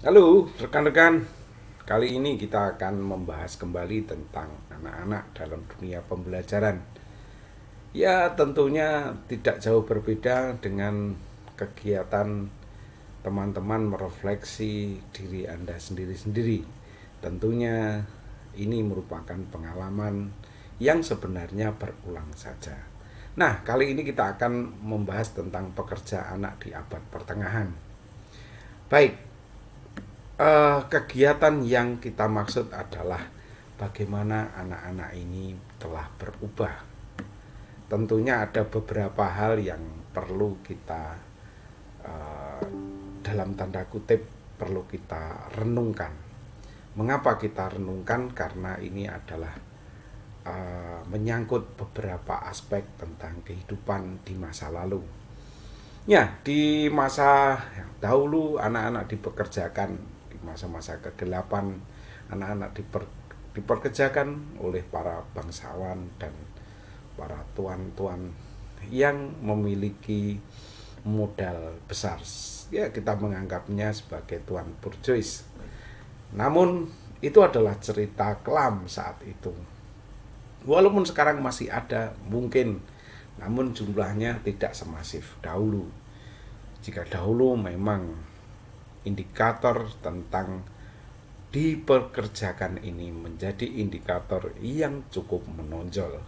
Halo rekan-rekan, kali ini kita akan membahas kembali tentang anak-anak dalam dunia pembelajaran. Ya, tentunya tidak jauh berbeda dengan kegiatan teman-teman merefleksi diri Anda sendiri-sendiri. Tentunya ini merupakan pengalaman yang sebenarnya berulang saja. Nah, kali ini kita akan membahas tentang pekerja anak di abad pertengahan. Baik, kegiatan yang kita maksud adalah bagaimana anak-anak ini telah berubah. Tentunya ada beberapa hal yang perlu kita eh, dalam tanda kutip perlu kita renungkan. Mengapa kita renungkan? Karena ini adalah menyangkut beberapa aspek tentang kehidupan di masa lalu. Ya, di masa dahulu anak-anak dipekerjakan, di masa-masa kegelapan anak-anak diperkerjakan oleh para bangsawan dan para tuan-tuan yang memiliki modal besar. Ya, kita menganggapnya sebagai tuan bourgeois. Namun itu adalah cerita kelam saat itu. Walaupun sekarang masih ada mungkin, namun jumlahnya tidak semasif dahulu. Jika dahulu memang indikator tentang dipekerjakan ini menjadi indikator yang cukup menonjol.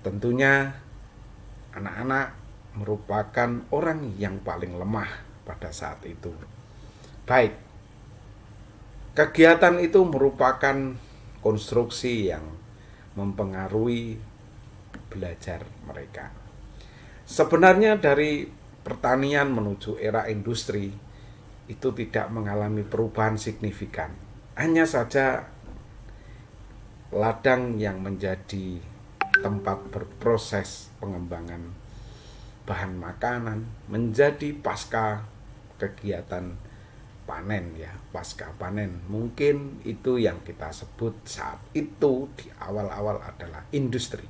Tentunya anak-anak merupakan orang yang paling lemah pada saat itu. Baik, kegiatan itu merupakan konstruksi yang mempengaruhi belajar mereka. Sebenarnya dari pertanian menuju era industri itu tidak mengalami perubahan signifikan. Hanya saja ladang yang menjadi tempat berproses pengembangan bahan makanan menjadi pasca kegiatan panen, ya, pasca panen. Mungkin itu yang kita sebut saat itu di awal-awal adalah industri.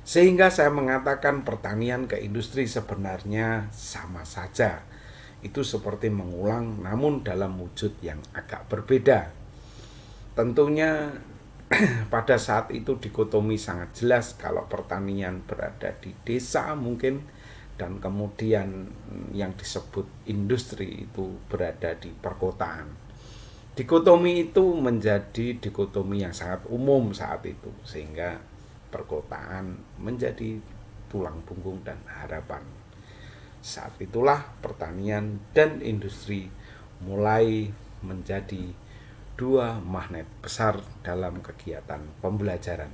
Sehingga saya mengatakan pertanian ke industri sebenarnya sama saja. Itu seperti mengulang namun dalam wujud yang agak berbeda. Tentunya pada saat itu dikotomi sangat jelas kalau pertanian berada di desa mungkin, dan kemudian yang disebut industri itu berada di perkotaan. Dikotomi itu menjadi dikotomi yang sangat umum saat itu, sehingga perkotaan menjadi tulang punggung dan harapan. Saat itulah pertanian dan industri mulai menjadi dua magnet besar dalam kegiatan pembelajaran.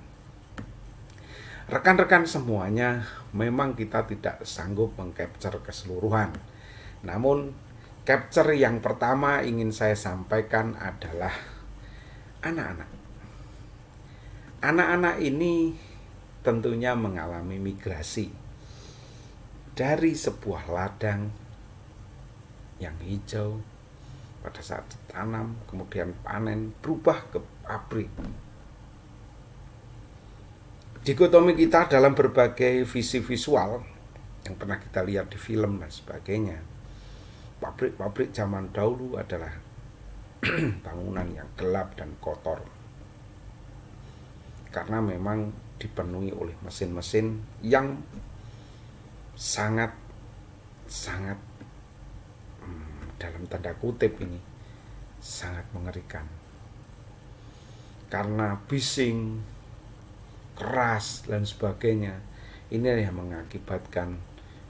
Rekan-rekan semuanya, memang kita tidak sanggup mengcapture keseluruhan. Namun, capture yang pertama ingin saya sampaikan adalah anak-anak. Anak-anak ini tentunya mengalami migrasi dari sebuah ladang yang hijau pada saat ditanam, kemudian panen, berubah ke pabrik. Dikotomi kita dalam berbagai visi visual yang pernah kita lihat di film dan sebagainya. Pabrik-pabrik zaman dahulu adalah bangunan yang gelap dan kotor, karena memang dipenuhi oleh mesin-mesin yang sangat dalam tanda kutip ini sangat mengerikan, karena bising, keras dan sebagainya. Ini yang mengakibatkan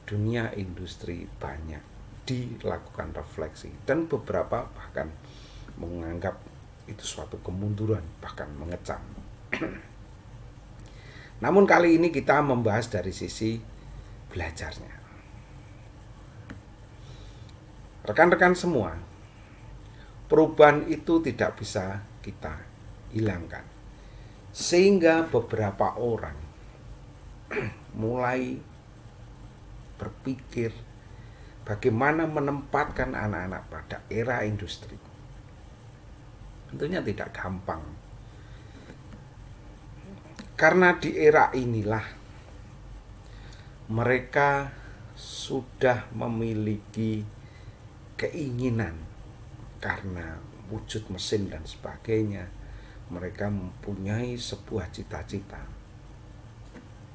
dunia industri banyak dilakukan refleksi, dan beberapa bahkan menganggap itu suatu kemunduran, bahkan mengecam. Namun kali ini kita membahas dari sisi belajarnya. Rekan-rekan semua, perubahan itu tidak bisa kita hilangkan. Sehingga beberapa orang mulai berpikir bagaimana menempatkan anak-anak pada era industri. Tentunya tidak gampang. Karena di era inilah mereka sudah memiliki keinginan, karena wujud mesin dan sebagainya, mereka mempunyai sebuah cita-cita.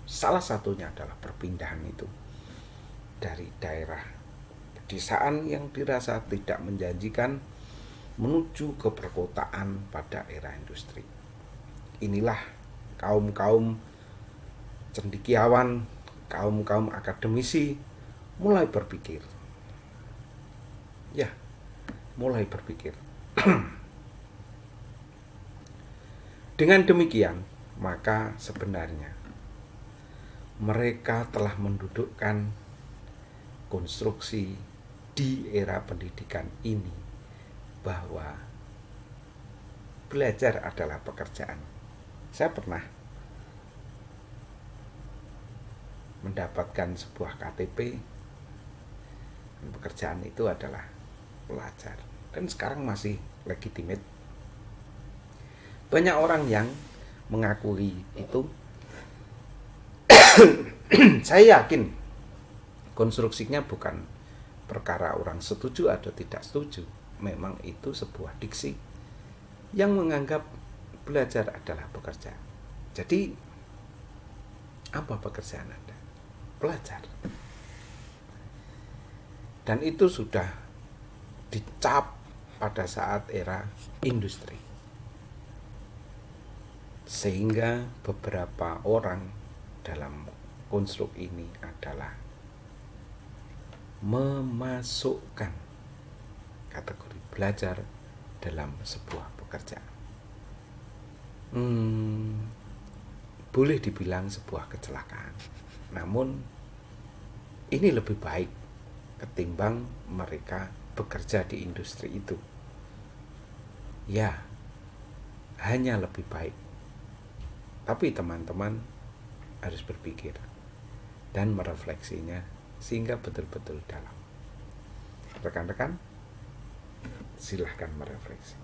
Salah satunya adalah perpindahan itu dari daerah pedesaan yang dirasa tidak menjanjikan menuju ke perkotaan pada era industri. Inilah kaum-kaum cendekiawan, kaum-kaum akademisi mulai berpikir. Ya, mulai berpikir. Dengan demikian, maka sebenarnya mereka telah mendudukkan konstruksi di era pendidikan ini bahwa belajar adalah pekerjaan. Saya pernah mendapatkan sebuah KTP, dan pekerjaan itu adalah pelajar, dan sekarang masih legitimate. Banyak orang yang mengakui itu. Saya yakin konstruksinya bukan perkara orang setuju atau tidak setuju. Memang itu sebuah diksi yang menganggap belajar adalah pekerjaan. Jadi apa pekerjaan Anda? Belajar. Dan itu sudah dicap pada saat era industri. Sehingga beberapa orang dalam konstruk ini adalah memasukkan kategori belajar dalam sebuah pekerjaan. Boleh dibilang sebuah kecelakaan. Namun ini lebih baik ketimbang mereka bekerja di industri itu. Ya, hanya lebih baik. Tapi teman-teman harus berpikir dan merefleksinya sehingga betul-betul dalam. Rekan-rekan, silahkan merefleksi.